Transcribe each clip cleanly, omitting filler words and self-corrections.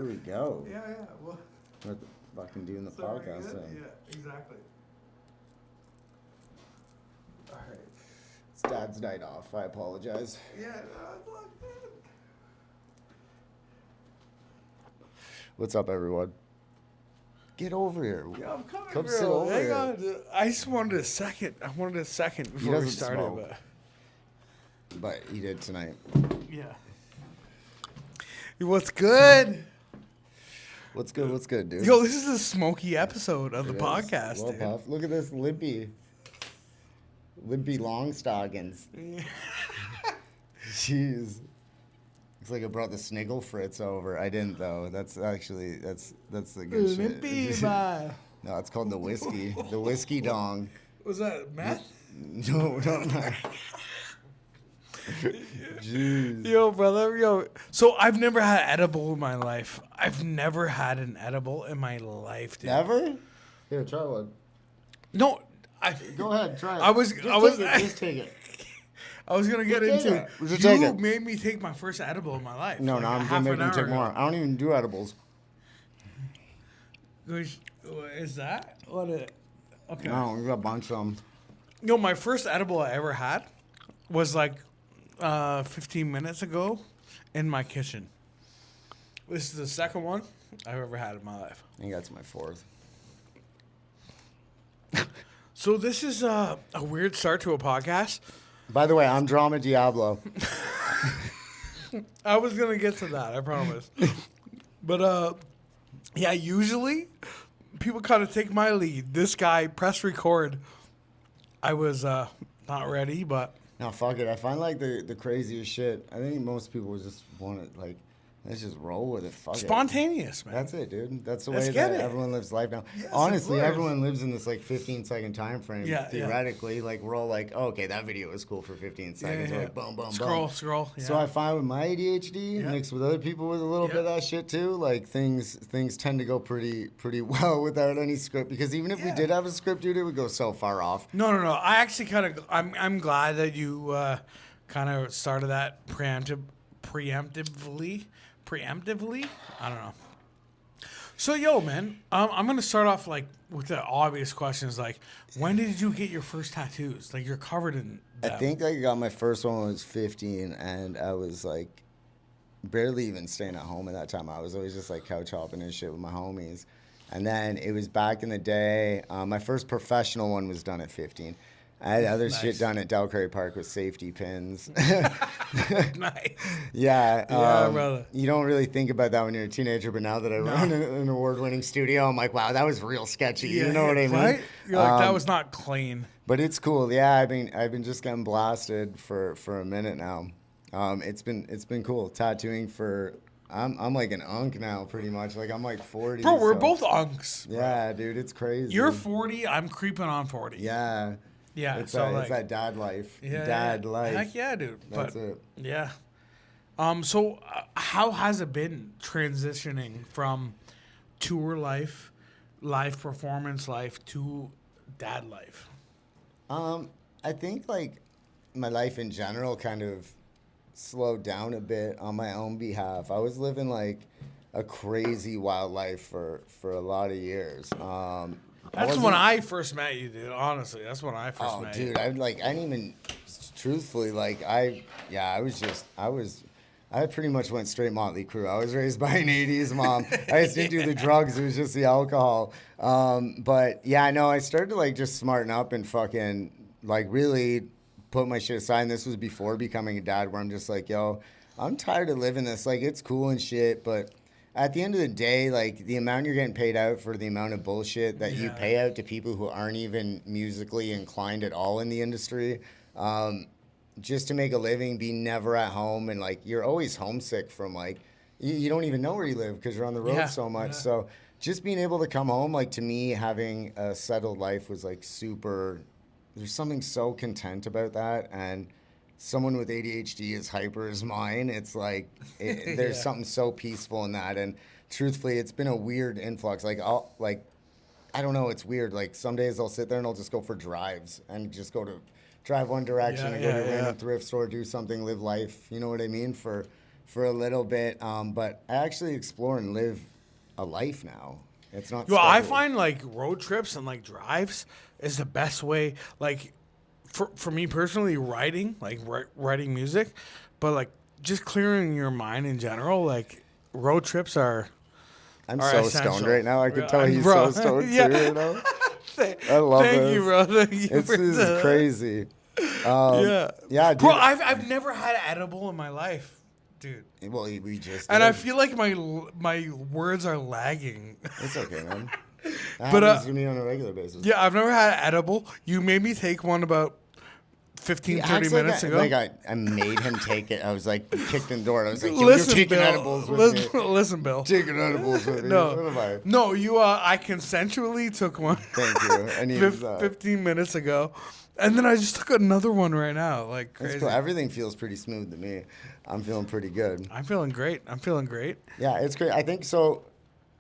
we go. Yeah. Well, We're fucking doing the so we're podcast good? thing. Yeah, exactly. All right. It's Dad's night off. I apologize. Yeah, no, it's all good. What's up, everyone? Get over here. Yeah, I'm coming, Come bro. sit over Hang here. on. I just wanted a second. I wanted a second before we doesn't started. smoke. But he did tonight. Yeah. What's good? What's good? What's good, dude? Yo, this is a smoky episode of the It is. podcast, Well, dude. Puff, look at this limpy long stockings. Jeez. Looks like I brought the Sniggle Fritz over. I didn't though. That's actually that's the good Limpy, shit. man. No, it's called the whiskey. The whiskey dong. Was that meth? No, not. Jeez. Yo, brother, yo. So I've never had edible in my life. I've never had an edible in my life, dude. Never? Here, try one. No, Go ahead, try it. I was- Just take it. I was gonna get Just take into. it. Just take You it. made me take my first edible in my life. No, like I'm half gonna an make you hour take more. ago. I don't even do edibles. What is that? What is? Okay. No, we got a bunch of them. Yo, my first edible I ever had was like 15 minutes ago in my kitchen. This is the second one I've ever had in my life. I think that's my fourth. So this is a weird start to a podcast. By the way, I'm Drama Diablo. I was gonna get to that, I promise. But yeah, usually people kind of take my lead. This guy pressed record. I was not ready, but No, fuck it. I find like the craziest shit. I think most people just want to like, let's just roll with it. Fuck it. spontaneous, man. That's it, dude. That's the Let's way get that it. everyone lives life now. Yes, of Honestly, course. everyone lives in this like 15-second time frame. Yeah, yeah. Theoretically, like we're all like, oh, okay, that video was cool for 15 seconds. Yeah. We're like, boom, boom, Scroll. boom. Yeah. So I find with my ADHD Yeah. mixed with other people with a little Yeah. bit of that shit too, like things tend to go pretty well without any script. Because even if we Yeah. did have a script, dude, it would go so far off. No. I actually kind of. I'm glad that you kind of started that preemptively. I don't know. So yo, man, I'm gonna start off like with the obvious questions. Like, when did you get your first tattoos? Like, you're covered in. I Them. think I got my first one when I was 15, and I was like barely even staying at home at that time. I was always just like couch hopping and shit with my homies. And then it was back in the day. My first professional one was done at 15. I had other Nice. shit done at Delcurry Park with safety pins. Nice. Yeah, Yeah, brother. You don't really think about that when you're a teenager, but now that I run an award-winning studio, I'm like, wow, that was real sketchy. You know what I mean? Right? You're like, that was not clean. But it's cool. Yeah, I've been just getting blasted for a minute now. It's been cool tattooing for. I'm like an unk now, pretty much. Like I'm like 40. Bro, we're so- both unks. Bro. Yeah, dude, it's crazy. You're 40. I'm creeping on 40. Yeah. Yeah. It's, so it's like, that dad life. yeah, Dad yeah. life. Heck yeah, dude. That's but, it. Yeah. So how has it been transitioning from tour life, live performance life to dad life? I think like my life in general kind of slowed down a bit on my own behalf. I was living like a crazy wild life for a lot of years. That's when I first met you, dude. Honestly, that's when I first Oh, met dude, you. I didn't even, truthfully, like, I pretty much went straight Motley Crue. I was raised by an 80s mom. I just didn't do the drugs. It was just the alcohol. But yeah, no, I started to like just smarten up and fucking like really put my shit aside. And this was before becoming a dad, where I'm just like, yo, I'm tired of living this. Like, it's cool and shit, but at the end of the day, like, the amount you're getting paid out for the amount of bullshit that you Yeah. pay out to people who aren't even musically inclined at all in the industry, just to make a living, be never at home, and, like, you're always homesick from, like, you don't even know where you live because you're on the road Yeah, so much. yeah. So just being able to come home, like, to me, having a settled life was, like, super, there's something so content about that, and someone with ADHD as hyper as mine, it's like there's Yeah. something so peaceful in that. And truthfully, it's been a weird influx. Like I don't know, it's weird. Like some days I'll sit there and I'll just go for drives and just drive one direction Yeah, and go to yeah, a yeah. random thrift store, do something, live life. You know what I mean? For for a little bit. But I actually explore and live a life now. It's not. Well, I scheduled. find like road trips and like drives is the best way. Like for me personally, writing writing music, but like just clearing your mind in general. Like road trips are I'm are so essential. stoned right now. I can Yeah, tell he's bro, so stoned yeah. too right now. I love Thank this. you, bro. Thank you. This for is the- crazy. Yeah, Yeah, dude. bro. I've never had an edible in my life, dude. Well, we just. And did. I feel like my words are lagging. It's okay, man. That But, happens to me on a regular basis. Yeah, I've never had an edible. You made me take one about 15, He 30 acts like minutes I, ago. like I made him take it. I was like, kicked in the door. I was like, Yo, you're taking Bill. edibles with me. Listen, Bill. Taking edibles with me. No, What am I? no, you. I consensually took one. Thank you. I needed that. 15 minutes ago, and then I just took another one right now. Like That's crazy. cool. Everything feels pretty smooth to me. I'm feeling pretty good. I'm feeling great. Yeah, it's great. I think so.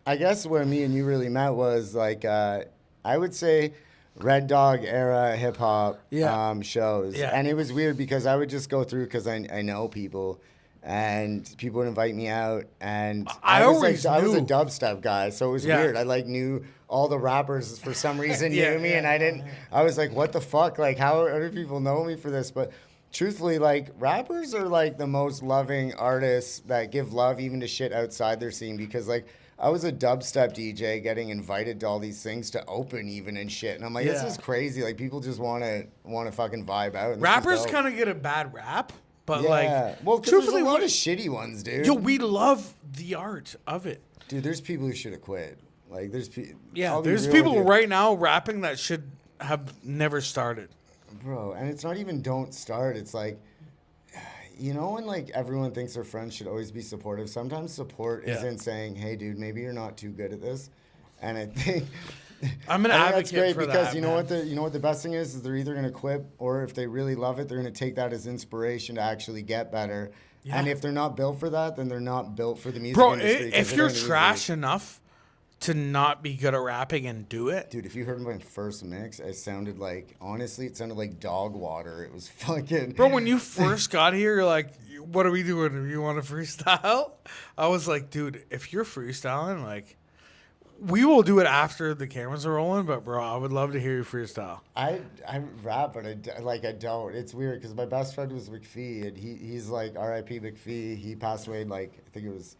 I guess where me and you really met was like, I would say Red Dog era hip hop Yeah. shows. Yeah. And it was weird because I would just go through because I know people and people would invite me out. And I was always I was a knew. dubstep guy. So it was Yeah. weird. I like knew all the rappers for some reason Yeah, knew me. yeah, And I didn't, I was like, what the fuck? Like, how do people know me for this? But truthfully, like, rappers are like the most loving artists that give love even to shit outside their scene because, like, I was a dubstep DJ getting invited to all these things to open even and shit. And I'm like, this Yeah. is crazy. Like, people just want to fucking vibe out. And Rappers kind of get a bad rap, but yeah. like, Well, 'cause truthfully, there's a lot what- of shitty ones, dude. yo, we love the art of it. Dude, there's people who should have quit. Like, there's people. Yeah, there's people right now rapping that should have never started. Bro, and it's not even don't start. It's like, you know, when like everyone thinks their friends should always be supportive. Sometimes support Yeah. isn't saying, "Hey, dude, maybe you're not too good at this." And I think I'm an I think advocate that's great for because that, you know man. what the best thing is they're either gonna quit or if they really love it, they're gonna take that as inspiration to actually get better. And Yeah. if they're not built for that, then they're not built for the music Bro, industry. 'cause if they're you're gonna lose trash enough to not be good at rapping and do it, Dude, if you heard my first mix, it sounded like, honestly, it sounded like dog water. It was fucking. bro, when you first got here, you're like, what are we doing? Do you want to freestyle? I was like, dude, if you're freestyling, like, we will do it after the cameras are rolling, but bro, I would love to hear you freestyle. I rap, but I don't. It's weird because my best friend was McPhee, and he's like R.I.P. McPhee. He passed away like I think it was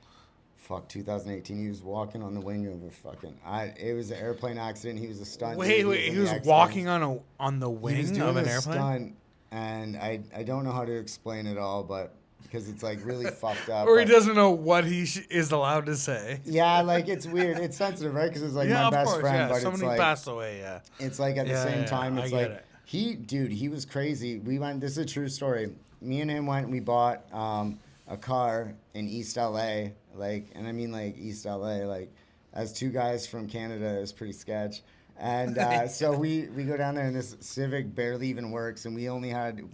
2018. He was walking on the wing of a fucking. It was an airplane accident. He was a stunt. Wait, dude. he in was the X-Games. walking on the He was wing doing of an a airplane. stunt, and I don't know how to explain it all, but because it's like really fucked up. Or he but- doesn't know what he is allowed to say. Yeah, like it's weird. It's sensitive, right? Because it's like Yeah, my of best course, friend, yeah. but it's Somebody like passed away, yeah. it's like at the Yeah, same yeah, time, I it's get like it. he was crazy. We went. This is a true story. Me and him went and we bought a car in East LA, and I mean like East LA, like as two guys from Canada, it was pretty sketch. And so we go down there and this Civic barely even works, and we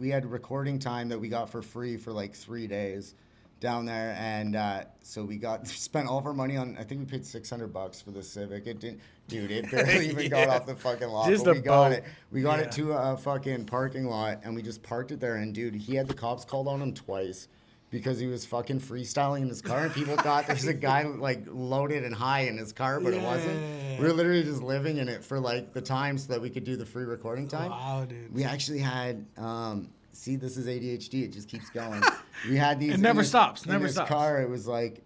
had recording time that we got for free for like 3 days down there, and so we spent all of our money on. I think we paid $600 for the Civic. It didn't, dude. It barely even got Yeah. off the fucking lot. Just But a we got boat. it. We got Yeah. it to a fucking parking lot, and we just parked it there. And dude, he had the cops called on him twice because he was fucking freestyling in his car, and people thought there's a guy like loaded and high in his car, but it wasn't. Yeah. We were literally just living in it for like the time so that we could do the free recording time. Wow, dude. We actually had. See, this is ADHD. It just keeps going. We had these. It never in this- stops, in never this stops. car, it was like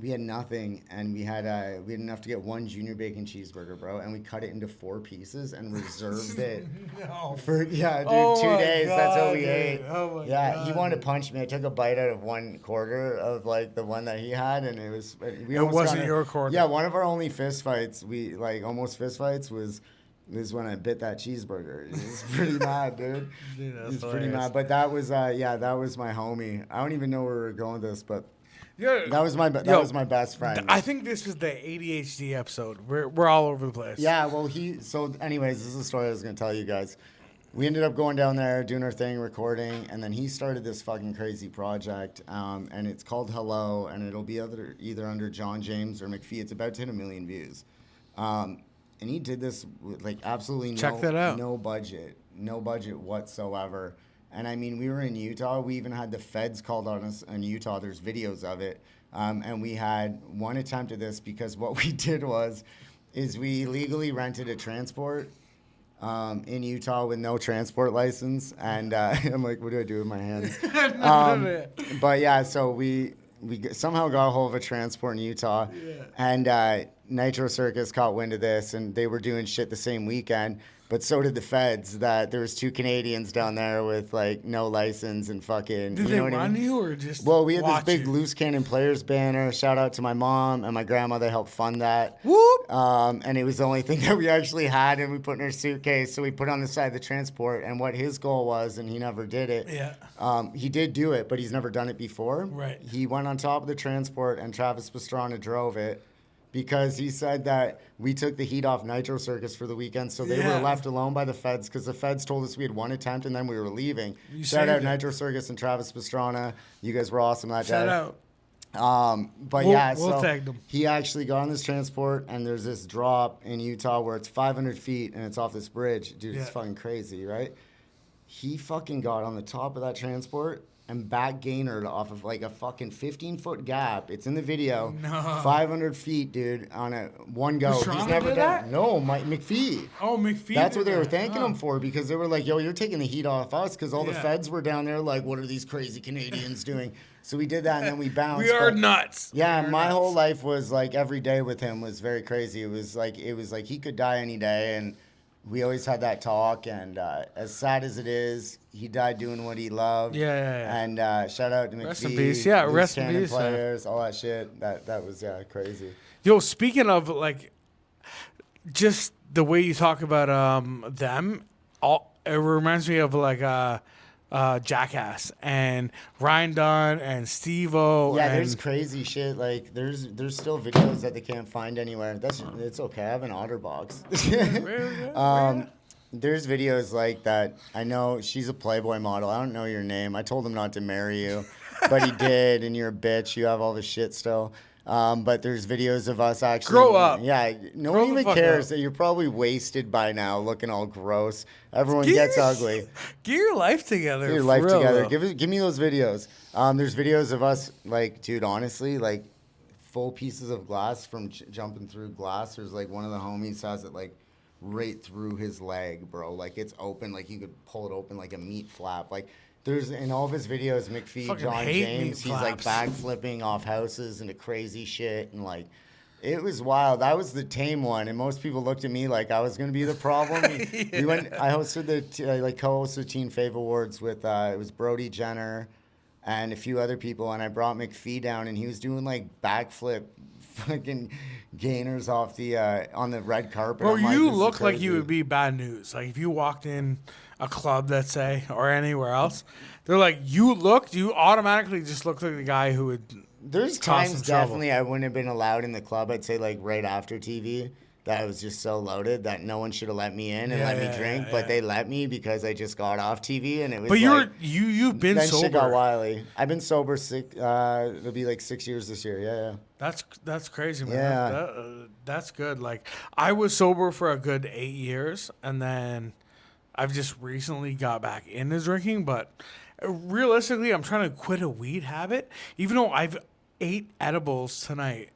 we had nothing, and we had enough to get one junior bacon cheeseburger, bro, and we cut it into 4 pieces and reserved it No. for dude, Oh 2 my days. That's what God, we dude. ate. Oh my yeah, he God, wanted to dude. punch me. I took a bite out of 1/4 of like the one that he had, and it was. We It almost wasn't got your quarter. Yeah, one of our only fist fights. We like almost fist fights was when I bit that cheeseburger. He was pretty mad, dude. Dude, that's He was pretty hilarious. mad. But that was that was my homie. I don't even know where we're going with this, but Yeah. that was my Yo, was my best friend. I think this is the ADHD episode. We're all over the place. Yeah, well, anyways, this is a story I was going to tell you guys. We ended up going down there, doing our thing, recording, and then he started this fucking crazy project, and it's called Hello, and it'll be either under John James or McPhee. It's about to hit 1 million views. And he did this with, like, absolutely Check that out. no budget whatsoever. And I mean, we were in Utah. We even had the feds called on us in Utah. There's videos of it. And we had one attempt at this because what we did is we illegally rented a transport in Utah with no transport license. And I'm like, what do I do with my hands? But yeah, so we somehow got a hold of a transport in Utah. Yeah. And Nitro Circus caught wind of this, and they were doing shit the same weekend. But so did the feds. That there was 2 Canadians down there with like no license and fucking. Did you know they what I run mean? you or just? Well, we had this watch big you? Loose Cannon Players banner. Shout out to my mom and my grandma. They helped fund that. Whoop. And it was the only thing that we actually had, and we put in our suitcase. So we put it on the side of the transport. And what his goal was, and he never did it. Yeah. He did do it, but he's never done it before. Right. He went on top of the transport, and Travis Pastrana drove it. Because he said that we took the heat off Nitro Circus for the weekend, so they were left alone by the feds because the feds told us we had one attempt and then we were leaving. Shout out Nitro Circus and Travis Pastrana. You guys were awesome that day. Shout out. But we'll tag them. He actually got on this transport, and there's this drop in Utah where it's 500 feet and it's off this bridge. Dude, it's fucking crazy, right? He fucking got on the top of that transport and back gainered off of like a fucking 15-foot gap. It's in the video. No. 500 feet, dude, on a one go. Pastrana He's never did done. that? No, Mike McPhee. Oh, McPhee. That's what did they were that. thanking him for, because they were like, yo, you're taking the heat off us, because all the Yeah. feds were down there like, what are these crazy Canadians doing? So we did that, and then we bounced. We are but- nuts. Yeah, We are my nuts. whole life was like every day with him was very crazy. It was like he could die any day, and we always had that talk. And as sad as it is, he died doing what he loved. Yeah. And shout out to McPhee. Rest in peace. Yeah, Loose rest in Cannon peace, yeah. Players, all that shit. That was crazy. Yo, speaking of like, just the way you talk about them, it reminds me of like Jackass and Ryan Dunn and Steve-O. Yeah, and there's crazy shit. Like there's still videos that they can't find anywhere. It's okay. I have an OtterBox. There's videos like that. I know she's a Playboy model. I don't know your name. I told him not to marry you, but he did, and you're a bitch. You have all this shit still. But there's videos of us actually. Grow up. Yeah, no Grow one the even fuck cares up. that you're probably wasted by now, looking all gross. Everyone Get gets your- ugly. Get your life together. Get your for life real, together. though. Give me those videos. There's videos of us, like, dude, honestly, like, full pieces of glass from jumping through glass. There's like one of the homies has it like right through his leg, bro. Like it's open, like you could pull it open like a meat flap. Like there's in all of his videos, McPhee, Fucking John hate James, meat he's like flaps. backflipping off houses into crazy shit, and like it was wild. I was the tame one, and most people looked at me like I was gonna be the problem. We went. I hosted co-hosted Teen Fave Awards with it was Brody Jenner and a few other people, and I brought McPhee down, and he was doing like backflip fucking gainers off the on the red carpet. Bro, I'm like, you this is look like crazy. you would be bad news. Like if you walked in a club, let's say, or anywhere else, they're like, you automatically just look like the guy who would. There's cause times some trouble. definitely I wouldn't have been allowed in the club. I'd say like right after TV that I was just so loaded that no one should have let me in and let me drink, but they let me because I just got off TV and it was. But like, you've been then sober. shit got wily. I've been sober it'll be like 6 years this year. Yeah. That's crazy, man. Yeah. That's good. Like I was sober for a good 8 years, and then I've just recently got back into drinking. But realistically, I'm trying to quit a weed habit, even though I've ate edibles tonight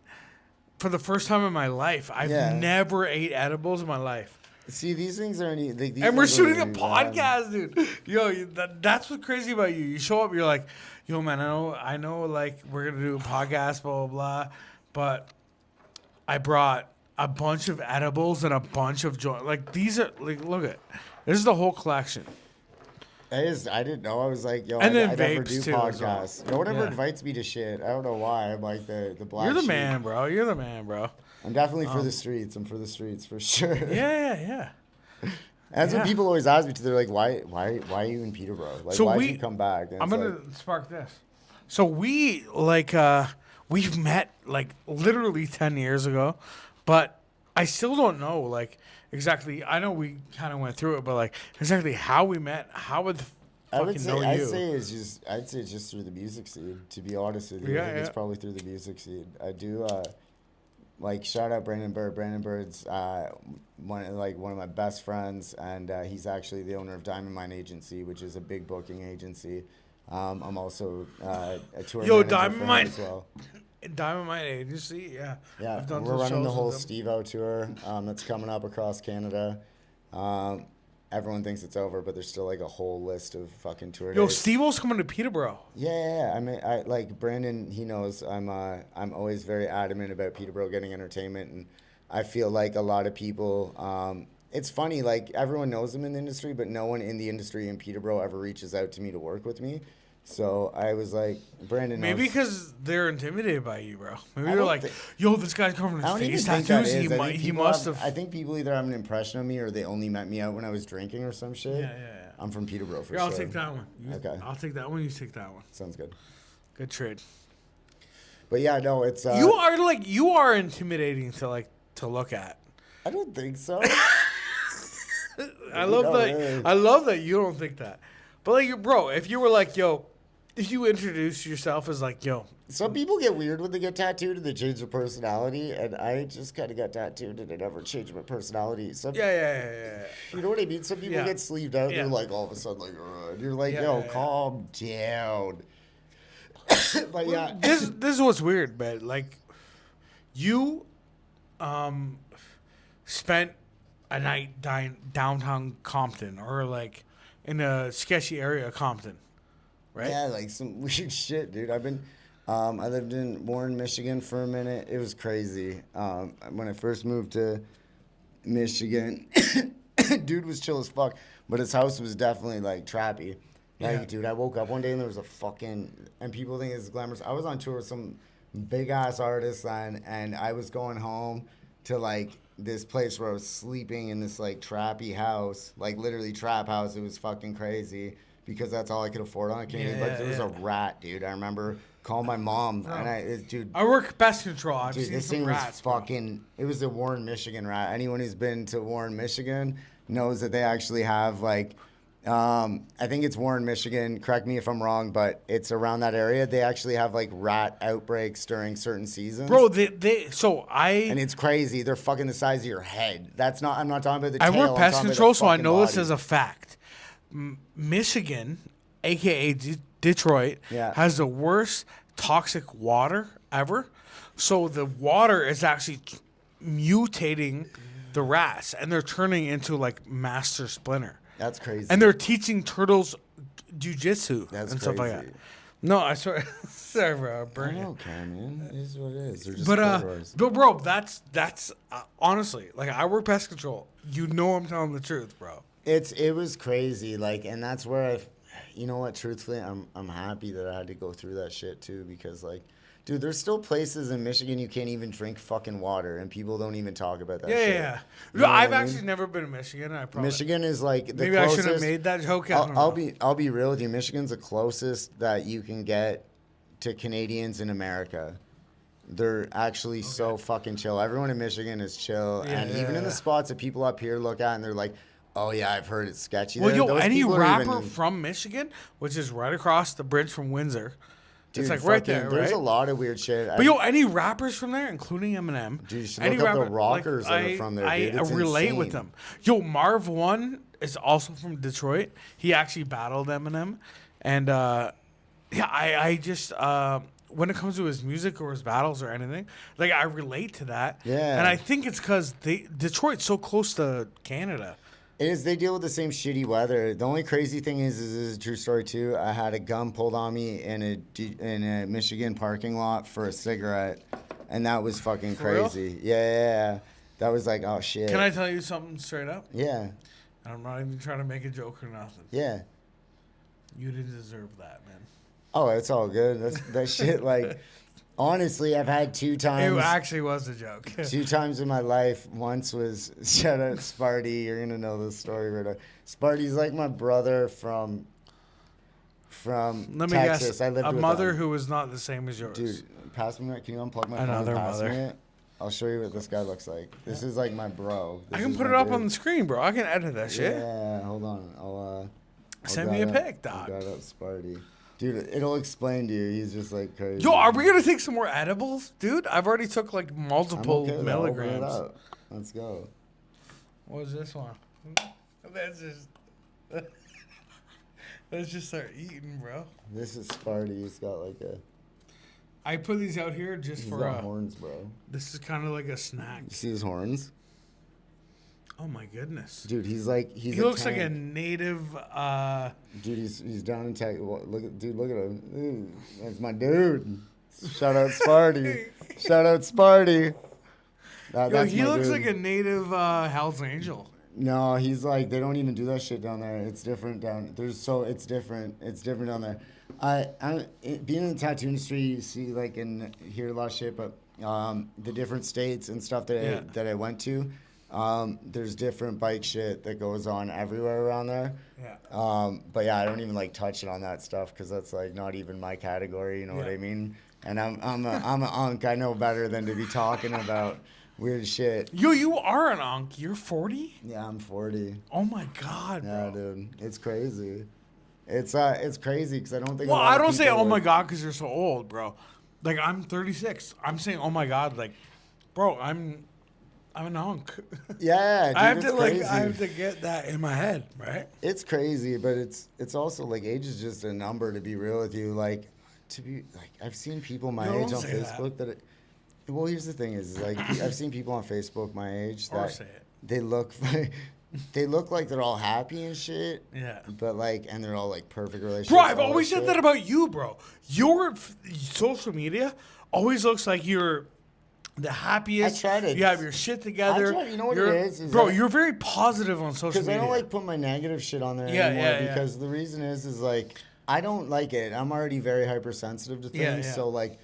for the first time in my life. I've never ate edibles in my life. See, these things aren't. Like, these And we're things aren't shooting a even bad. podcast, dude. Yo, that's what's crazy about you. You show up, you're like, yo, man, I know, like, we're going to do a podcast, blah, blah, blah. But I brought a bunch of edibles and a bunch of joints. Like, these are, like, look at this is the whole collection. I didn't know. I was like, yo, And then I never vapes, do too, as well. podcasts. No one ever Yeah. invites me to shit. I don't know why. I'm like the black You're the sheep. man, bro. You're the man, bro. I'm definitely for the streets. I'm for the streets for sure. Yeah. That's Yeah. what people always ask me too. They're like, why are you in Peterborough? Like, So why did you come back? And I'm it's gonna like, spark this. So we've met like literally 10 years ago, but I still don't know like exactly. I know we kind of went through it, but like exactly how we met, how would I would fucking say know I'd you? say it's just through the music scene. To be honest with you, Yeah, I think it's yeah. probably through the music scene. I do. like shout out Brandon Bird. Brandon Bird's one of my best friends, and he's actually the owner of Diamond Mine Agency, which is a big booking agency. I'm also a tour Yo, manager Diamond for him Mine. as well. Diamond Mine Agency, yeah. Yeah, I've done we're some running the shows whole with them. Steve-O tour that's coming up across Canada. Everyone thinks it's over, but there's still like a whole list of fucking tour Yo, dates. Steve-O's coming to Peterborough. Yeah. I mean, I like Brandon. He knows I'm always very adamant about Peterborough getting entertainment, and I feel like a lot of people. It's funny, like everyone knows them in the industry, but no one in the industry in Peterborough ever reaches out to me to work with me. So I was like, Brandon. Maybe knows. because they're intimidated by you, bro. Maybe I they're don't like, thi- yo, this guy's covering I his don't even face think that tattoos. is. I think He people must have. have. I think people either have an impression of me or they only met me out when I was drinking or some shit. Yeah. I'm from Peterborough for Here, sure. I'll take that one. Okay. I'll take that one. You take that one. Sounds good. Good trade. But yeah, no, it's. You are intimidating to look at. I don't think so. I love No, that. really. I love that you don't think that. But like, bro, if you were like, yo, if you introduce yourself as like, yo, Some people get weird when they get tattooed and they change their personality, and I just kind of got tattooed and I never changed my personality. yeah. You know what I mean? Some people Yeah. get sleeved out, Yeah. they're like all of a sudden like, "Ugh," and you're like, Yeah, yo, yeah. calm down. But yeah, This is what's weird, man. Like, you, spent a night downtown Compton or like in a sketchy area of Compton, right? yeah, like some weird shit, dude. I lived in Warren, Michigan for a minute. It was crazy. When I first moved to Michigan, dude was chill as fuck, but his house was definitely like trappy. Like, Yeah. dude, I woke up one day and there was a fucking, and people think it's glamorous. I was on tour with some big ass artists, and I was going home to like this place where I was sleeping in this like trappy house, like literally trap house. It was fucking crazy because that's all I could afford on a Canadian. Yeah, But there was yeah. a rat, dude. I remember calling my mom, and dude. I work pest control. I've Dude, seen this some thing rats, was bro. fucking. It was a Warren, Michigan rat. Anyone who's been to Warren, Michigan, knows that they actually have like. I think it's Warren, Michigan. Correct me if I'm wrong, but it's around that area. They actually have like rat outbreaks during certain seasons. Bro, And it's crazy. They're fucking the size of your head. That's not. I'm not talking about the I tail. work I'm pest talking about control, the so I fucking know this body. as a fact. Michigan, aka Detroit, Yeah. has the worst toxic water ever. So the water is actually mutating the rats, and they're turning into like master splinter. That's crazy. And they're teaching turtles jujitsu That's and stuff like that. crazy. No, I swear. Sorry, bro. I Burn it. don't care, man. It is what it is. They're just But corridors. no, bro, that's honestly like I work pest control. You know I'm telling the truth, bro. It was crazy, like, and that's where you know what? Truthfully, I'm happy that I had to go through that shit too, because like, dude, there's still places in Michigan you can't even drink fucking water, and people don't even talk about that. shit. Yeah. You know what I've I mean? actually never been to Michigan. I probably Michigan is like the maybe I closest. should have made that joke. I don't know. I'll be real with you. Michigan's the closest that you can get to Canadians in America. They're actually so fucking chill. Everyone in Michigan is chill, and even in the spots that people up here look at and they're like, "Oh yeah, I've heard it's sketchy." Well, there," yo, those any people are rapper even- from Michigan, which is right across the bridge from Windsor, Dude, it's like right fucking- there, There's right? a lot of weird shit. But yo, any rappers from there, including Eminem, Dude, you should any look up the rapper- rockers that are from there, I dude. It's relate with insane. them. Yo, Marv One is also from Detroit. He actually battled Eminem, and I just when it comes to his music or his battles or anything, like I relate to that. Yeah. and I think it's because Detroit's so close to Canada. It is. They deal with the same shitty weather. The only crazy thing is this is a true story too. I had a gun pulled on me in a Michigan parking lot for a cigarette, and that was fucking For real? crazy. Yeah. That was like, oh shit. Can I tell you something straight up? Yeah. I'm not even trying to make a joke or nothing. Yeah. You didn't deserve that, man. Oh, it's all good. That shit. Like, honestly, I've had two It times. actually was a joke. Two times in my life. Once was shout out Sparty. You're gonna know this story, right? Sparty's like my brother from Let me Texas. guess. I lived A with mother him. who was not the same as yours. Dude, pass me that. Can you unplug my Another phone? Pass mother. me it. I'll show you what this guy looks like. This is like my bro. I This can is put my it up dude. on the screen, bro. I can edit that shit. Yeah, hold on. I'll Send me a grab pic, I'll dog. grab up Sparty. Dude, it'll explain to you. He's just like crazy. Yo, are we gonna take some more edibles, dude? I've already took like I'm multiple okay with that. Open it milligrams. up. Let's go. What was this one? Let's just let's just start eating, bro. This is Sparty. He's got like a. I put these out here just He's for got horns, bro. This is kind of like a snack. You see his horns? Oh my goodness. Dude, he's like He looks like a native. Dude, he's down in tech. Look at him. Dude, that's my dude. Shout out Sparty. Shout out Sparty. Yo, he looks dude. like a native Hell's Angel. No, he's like they don't even do that shit down there. It's different down. It's different. It's different down there. Being in the tattoo industry, you see like and hear a lot of shit, but the different states and stuff that I went to. There's different bike shit that goes on everywhere around there. Yeah. But yeah, I don't even like touching on that stuff because that's like not even my category. You know what I mean? And I'm a unk. I know better than to be talking about weird shit. Yo, you are an unk. You're 40? Yeah, I'm 40. Oh my god, bro. Yeah, dude, it's crazy. It's crazy because I don't think. Well, I don't say oh my god because you're so old, bro. Like I'm 36. I'm saying oh my god, like, bro, I'm an unk. Yeah, dude, I have it's to crazy. I have to get that in my head, right? It's crazy, but it's also like age is just a number. To be real with you, like I've seen people my age on Facebook that. Well, here's the thing: is like I've seen people on Facebook my age that they look like they're all happy and shit. Yeah. But like, and they're all like perfect relationships. Bro, I've always said that about you, bro. Your social media always looks like you're the happiest. I try to. You have your shit together. You know what it is bro, you're very positive on social media. Because I don't like put my negative shit on there anymore. Because the reason is like I don't like it. I'm already very hypersensitive to things. Yeah. So like,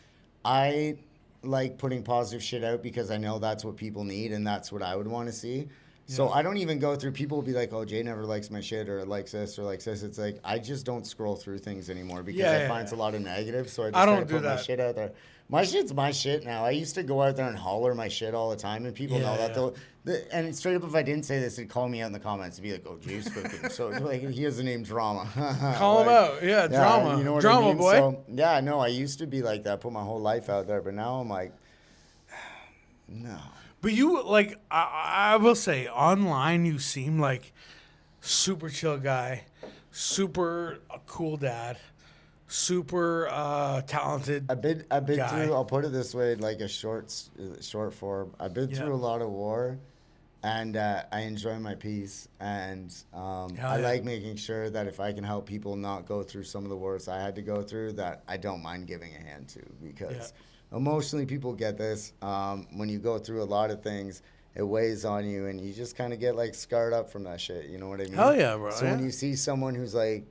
I like putting positive shit out because I know that's what people need and that's what I would want to see. So I don't even go through. People will be like, "Oh, Jay never likes my shit or likes this or likes this." It's like I just don't scroll through things anymore because I find it's a lot of negative. So I just try to put my shit out there. My shit's my shit now. I used to go out there and holler my shit all the time, and people know that. And straight up, if I didn't say this, they'd call me out in the comments and be like, "Oh, Jay's cooking." So like, he has the name Drama. Call him out, drama, you know what drama, I mean? boy. So, yeah, no, I used to be like that, put my whole life out there, but now I'm like, no. But you, like, I will say, online you seem like super chill guy, super cool dad, super talented. I've been guy. through. I'll put it this way, like a short form. I've been through a lot of war, and I enjoy my peace. And I like making sure that if I can help people not go through some of the wars I had to go through, that I don't mind giving a hand to because. Emotionally, people get this. When you go through a lot of things, it weighs on you, and you just kind of get like scarred up from that shit. You know what I mean? Hell yeah, bro. So when you see someone who's like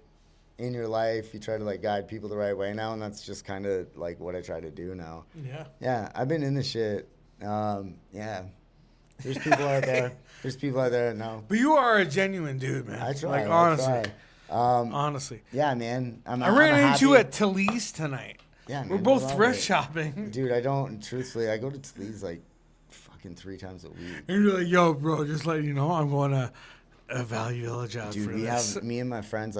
in your life, you try to like guide people the right way now, and that's just kind of like what I try to do now. Yeah. Yeah, I've been in the shit. Yeah. There's people out there. There's people out there that know. But you are a genuine dude, man. I try. Like, honestly. Honestly. Yeah, man. I ran into you at Talese tonight. Yeah, man, we're both thrift shopping. Dude, I don't, truthfully, I go to Talese like fucking 3 times a week. And you're like, yo, bro, just letting you know, I'm going to a Value Village out Dude, for we this. have, me and my friends,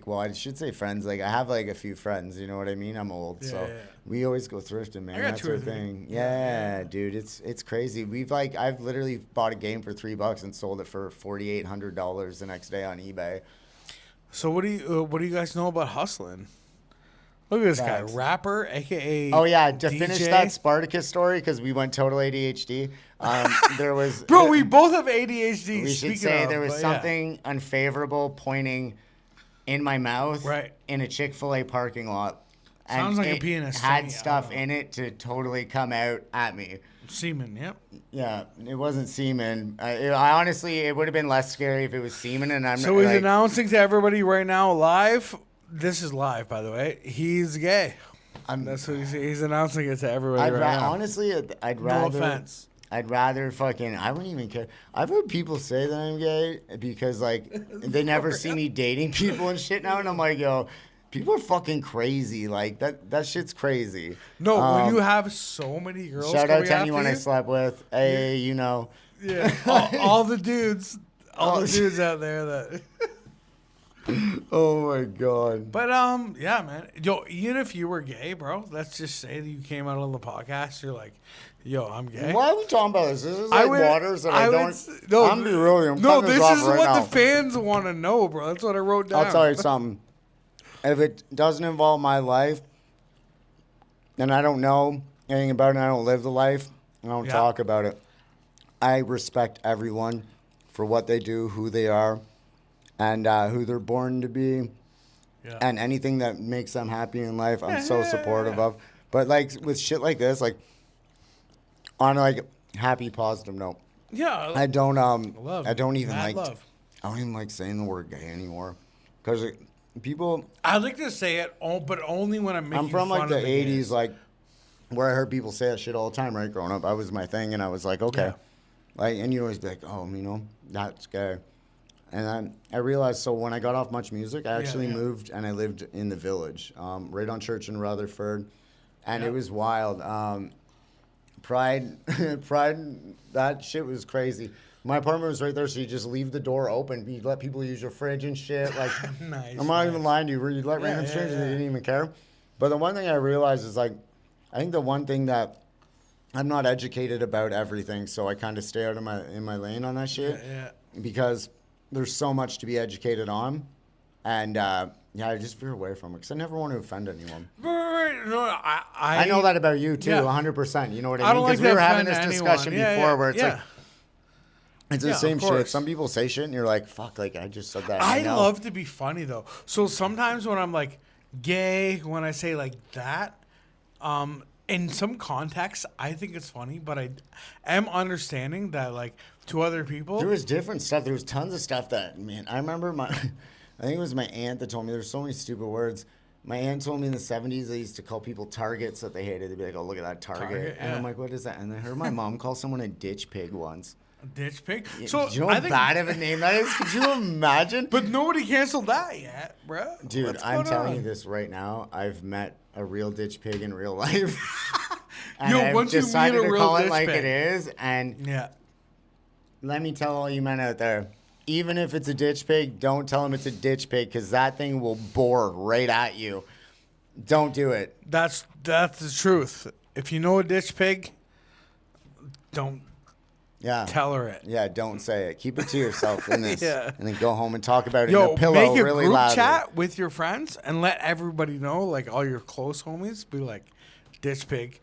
well, I should say friends. Like, I have like a few friends, you know what I mean? I'm old, so we always go thrifting, man. That's our thing. Yeah, dude, it's crazy. I've literally bought a game for $3 and sold it for $4,800 the next day on eBay. So what do you guys know about hustling? Look at this guy, rapper, aka. Oh yeah, to DJ. finish that Spartacus story because we went total ADHD. There was bro, we both have ADHD. We should say there was something unfavorable pointing in my mouth, in a Chick-fil-A parking lot. Sounds like a penis. Had stuff in it to totally come out at me. Semen, yep. Yeah, it wasn't semen. I honestly, it would have been less scary if it was semen. And so he's announcing to everybody right now, live. This is live, by the way. He's gay. That's what he's announcing it to everybody right now. Honestly, I'd rather. No offense. I'd rather fucking. I wouldn't even care. I've heard people say that I'm gay because like they never see me dating people and shit now, and I'm like, yo, people are fucking crazy. Like that shit's crazy. No, when you have so many girls. Shout out to anyone I slept with. Hey, you know. Yeah, all the dudes, all the dudes out there that. Oh my god. But yeah, man. Yo, even if you were gay, bro, let's just say that you came out on the podcast, you're like, yo, I'm gay. Why are we talking about this? This is like waters that I don't. No, I'm be real. I'm no, cutting this off is right what now. the fans want to know, bro. That's what I wrote down. I'll tell you something. If it doesn't involve my life, and I don't know anything about it, and I don't live the life, I don't talk about it. I respect everyone for what they do, who they are, and who they're born to be, and anything that makes them happy in life. I'm so supportive of. But like with shit like this, like on like happy, positive note. Yeah, I don't love. I don't even Mad like. love. I don't even like saying the word gay anymore, because people. I like to say it, but only when I'm making. I'm from fun like the of the gays. 80s, like where I heard people say that shit all the time. Right, growing up, that was my thing, and I was like, okay, like, and you always be like, oh, you know, that's gay. And then I realized, so when I got off Much Music, I actually moved and I lived in the Village, right on Church in Rutherford, and it was wild. Pride, that shit was crazy. My apartment was right there, so you just leave the door open. You let people use your fridge and shit. Like, Nice, I'm not even lying to you. You let random strangers, they didn't even care. But the one thing I realized is, like, I think the one thing that I'm not educated about everything, so I kind of stay out of my lane on that shit. Because there's so much to be educated on, and I just veer away from it because I never want to offend anyone. No, I know that about you too, 100%. You know what I mean? Because we were having this discussion before where it's like, it's the same shit. Some people say shit and you're like, fuck, like I just said that. I love to be funny though. So sometimes when I'm like gay, when I say like that, in some contexts, I think it's funny, but I am understanding that like to other people. There was different stuff. There was tons of stuff that, man, I remember I think it was my aunt that told me there's so many stupid words. My aunt told me in the 70s they used to call people targets that they hated. They'd be like, oh, look at that target. And I'm like, what is that? And I heard my mom call someone a ditch pig once. A ditch pig? So, do you know how bad of a name that is? Could you imagine? But nobody canceled that yet, bro. Dude, I'm telling you this right now. I've met a real ditch pig in real life. And I've once you decided meet a to real call it ditch like pig. it is. And let me tell all you men out there, even if it's a ditch pig, don't tell them it's a ditch pig because that thing will bore right at you. Don't do it. That's the truth. If you know a ditch pig, don't tell her it. Yeah, don't say it. Keep it to yourself in this. And then go home and talk about it in a pillow make a really group loudly. chat with your friends and let everybody know, like all your close homies, be like, ditch pig.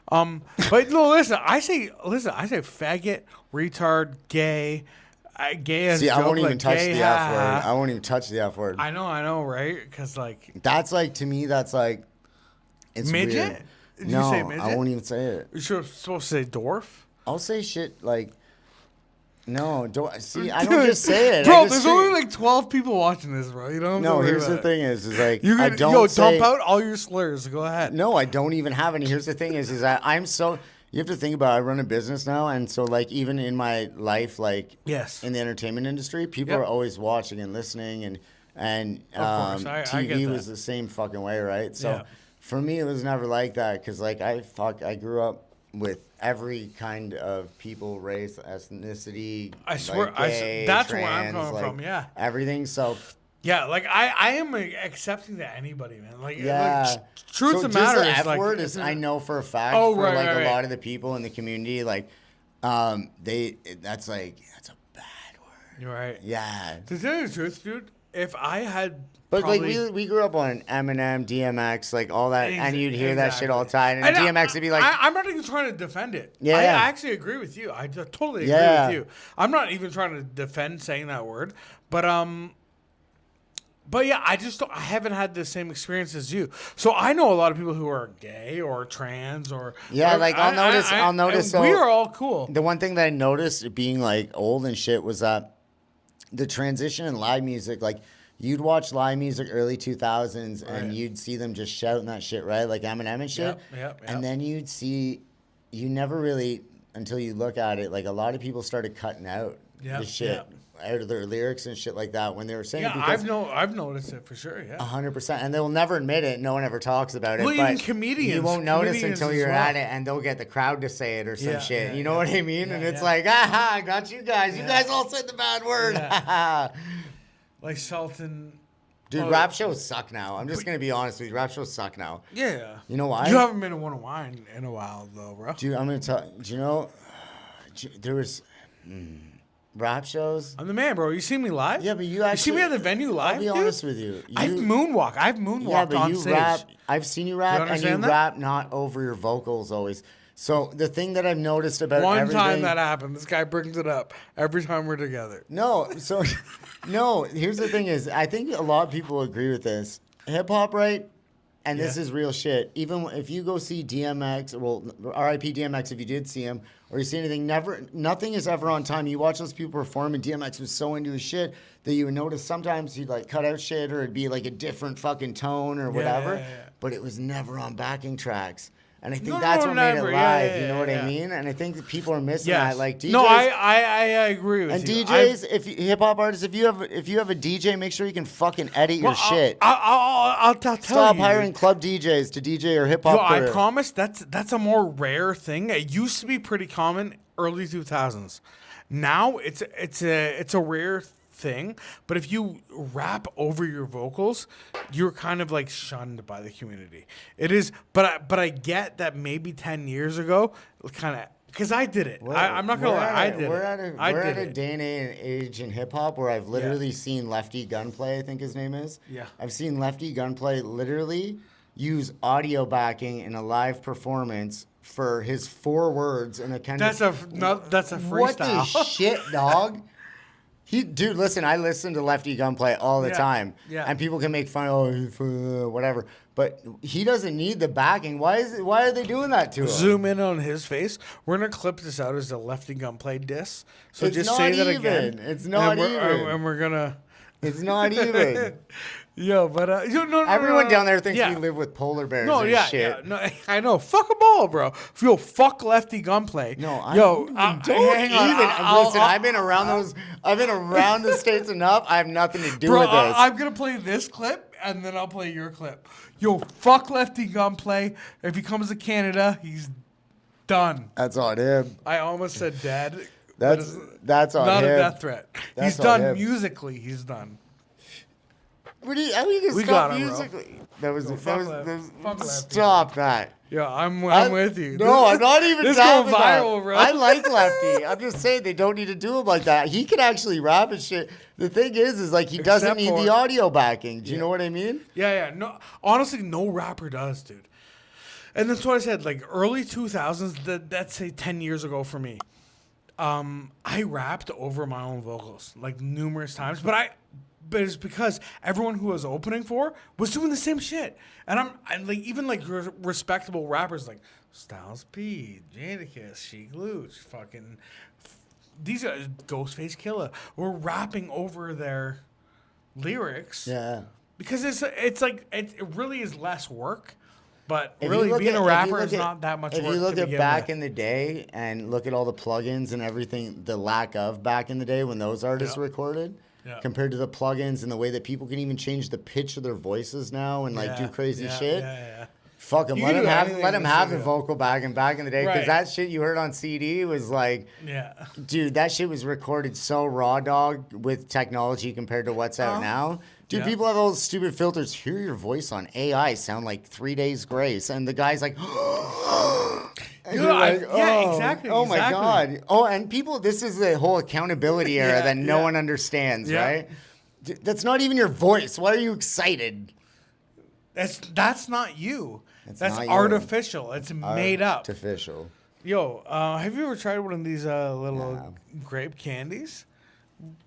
But no, listen, I say faggot, retard, gay. Gay as See, I won't joke, even touch the F word. I won't even touch the F word. I know, right? Because like that's like, to me, that's like, it's midget. weird. Did No, you say midget? I won't even say it. You're supposed to say dwarf. I'll say shit like, no, don't see. I don't just say it, bro. There's only like 12 people watching this, bro. You know. No, here's the thing: is like you I can, don't say, dump out all your slurs. Go ahead. No, I don't even have any. Here's the thing: is that I'm so. You have to think about it. I run a business now, and so like even in my life, like in the entertainment industry, people are always watching and listening, and of course. I get TV that. was the same fucking way, right? So for me, it was never like that because like I grew up with every kind of people, race, ethnicity. I swear, like gay, that's trans, where I'm coming like, from. Yeah, everything. So. Yeah, like I am accepting that anybody, man. Like, truth so of the matter the is, F like, word is I know for a fact Oh, for right, like right, a right. lot of the people in the community, like that's a bad word. You're right. Yeah. To tell you the truth, dude, if I had But probably, like we grew up on Eminem, DMX, like all that, and you'd hear that shit Exactly. all the time. And DMX would be like, I'm not even trying to defend it. Yeah. I actually agree with you. I totally agree with you. I'm not even trying to defend saying that word, but yeah, I haven't had the same experience as you. So I know a lot of people who are gay or trans or like I'll notice. So we are all cool. The one thing that I noticed being like old and shit was that the transition in live music, like you'd watch live music early 2000s and you'd see them just shouting that shit, right? Like Eminem and shit. Yep. And then you never really, until you look at it, like a lot of people started cutting out the shit out of their lyrics and shit like that when they were saying it. Yeah, I've noticed it for sure, 100%. And they'll never admit it. No one ever talks about it. Well, but even comedians. You won't notice comedians until you're as well. at it and they'll get the crowd to say it or some shit. Yeah, you know what I mean? And it's like, I got you guys. You guys all said the bad word. Like Sultan Dude, rap shows suck now. I'm just gonna be honest with you. Rap shows suck now. Yeah. You know why? You haven't been to One of Wine in a while, though, bro. Dude, I'm gonna tell. Do you know? There was rap shows. I'm the man, bro. You see me live? Yeah, but you see actually. me at the venue live, I'll be dude? honest with you. I've moonwalked. I've moonwalked Yeah, but on you stage. rap. I've seen you rap, and you understand that? rap not over your vocals always. So the thing that I've noticed about One everything, time that happened. This guy brings it up every time we're together. No, so no. Here's the thing: is I think a lot of people agree with this. Hip hop, right? And this Yeah. is real shit. Even if you go see DMX, well, R.I.P. DMX, if you did see him or you see anything, nothing is ever on time. You watch those people perform, and DMX was so into his shit that you would notice sometimes he'd like cut out shit or it'd be like a different fucking tone or whatever. yeah. But it was never on backing tracks. And I think No, that's no, what made never. it Yeah, live. yeah, You know what yeah. I mean? And I think that people are missing Yes. that. Like DJs. No, I agree with And you. DJs, if hip hop artists, if you have a DJ, make sure you can fucking edit your shit. I'll tell you. Stop hiring club DJs to DJ your hip Yo, hop I career. promise that's a more rare thing. It used to be pretty common early 2000s. Now it's a rare thing. But if you rap over your vocals, you're kind of like shunned by the community. It is, but I get that maybe 10 years ago, kind of. Because I did it. I'm not gonna lie. I did it. We're at a day and age in hip hop where I've literally seen Lefty Gunplay, I think his name is. Yeah. I've seen Lefty Gunplay literally use audio backing in a live performance for his 4 words in a kind That's a freestyle. What the shit, dog? Dude, listen, I listen to Lefty Gunplay all the time. Yeah. And people can make fun of whatever. But he doesn't need the backing. Why are they doing that to him? Zoom in on his face. We're gonna clip this out as a Lefty Gunplay diss. So It's just not say that even. again. It's not even. And we're gonna. It's not even. Yo, but no, Everyone down there thinks yeah. we live with polar bears No, and yeah, shit. yeah, no, I know. Fuck them all, bro. Yo, fuck Lefty Gunplay. No, yo, don't hang on. even. Listen, I've been around those. I've been around the states enough. I have nothing to do Bro, with this. I'm gonna play this clip and then I'll play your clip. Yo, fuck Lefty Gunplay. If he comes to Canada, he's done. That's on him. I almost said dead. That's on not him. a death threat. That's He's on done him. musically. He's done. How are you gonna We stop got him, bro. musically? That was. fuck Lefty. Stop that. Yeah, I'm with you. No, I'm not even This down going with that. viral, bro. I like Lefty. I'm just saying they don't need to do him like that. He can actually rap and shit. The thing is like he doesn't Except need for- the audio backing. Do you know what I mean? Yeah. No, honestly, no rapper does, dude. And that's what I said. Like early 2000s. That's say 10 years ago for me. I rapped over my own vocals like numerous times, but it's because everyone who I was opening for was doing the same shit. And I'm like, even like respectable rappers like Styles P, Jadakiss, Sheek Luch, fucking these guys, Ghostface Killah, were rapping over their lyrics. Yeah. Because it's like it really is less work, but If really you look being at- a if you rapper look is at- not that much work. If you look to at begin back with. in the day and look at all the plugins and everything, the lack of back in the day when those artists Yeah. recorded, Yeah. compared to the plugins and the way that people can even change the pitch of their voices now and like do Yeah, crazy yeah, shit. Yeah. Fuck them. You Let can them do have anything let in them the have the studio. vocal back in the day because Right. that shit you heard on CD was like, Yeah. dude, that shit was recorded so raw, dog, with technology compared to what's out now. Dude, Yeah. people have all those stupid filters. Hear your voice on AI sound like 3 Days Grace, and the guy's like, and Dude, you're like, yeah, exactly. Oh my exactly. god. Oh, and people, this is the whole accountability era Yeah, that no yeah. one understands, Yeah. right? That's not even your voice. Why are you excited? That's not you. That's not you. artificial. It's made up. Artificial. Yo, have you ever tried one of these little grape candies?